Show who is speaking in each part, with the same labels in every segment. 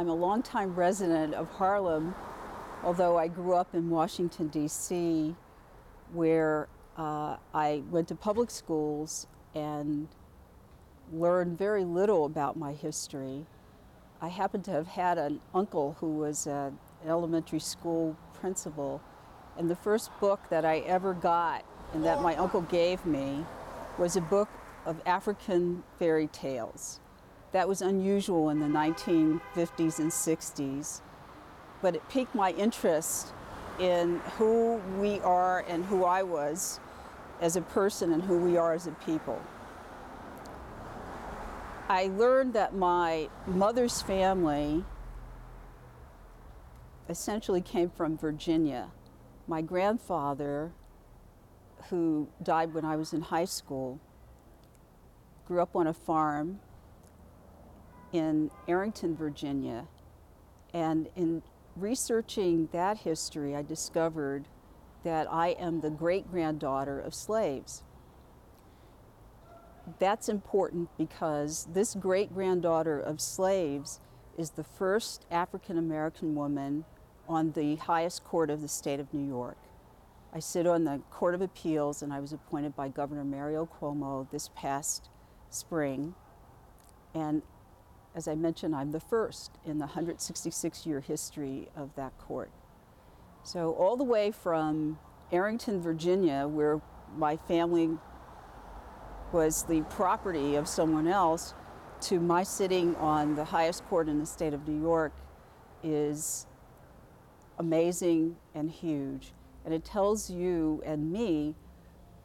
Speaker 1: I'm a longtime resident of Harlem, although I grew up in Washington, D.C., where I went to public schools and learned very little about my history. I happen to have had an uncle who was an elementary school principal, and the first book that I ever got and that my uncle gave me was a book of African fairy tales. That was unusual in the 1950s and 60s, but it piqued my interest in who we are and who I was as a person and who we are as a people. I learned that my mother's family essentially came from Virginia. My grandfather, who died when I was in high school, grew up on a farm in Arrington, Virginia. And in researching that history, I discovered that I am the great-granddaughter of slaves. That's important because this great-granddaughter of slaves is the first African-American woman on the highest court of the state of New York. I sit on the Court of Appeals, and I was appointed by Governor Mario Cuomo this past spring. And as I mentioned, I'm the first in the 166-year history of that court. So all the way from Arrington, Virginia, where my family was the property of someone else, to my sitting on the highest court in the state of New York is amazing and huge. And it tells you and me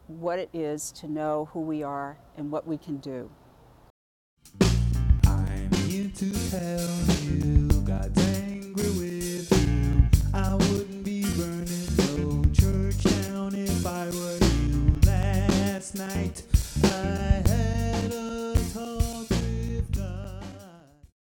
Speaker 1: what it is to know who we are and what we can do.
Speaker 2: I'm here to tell you, God's angry with you. I wouldn't be burning no church down if I were you. Last night I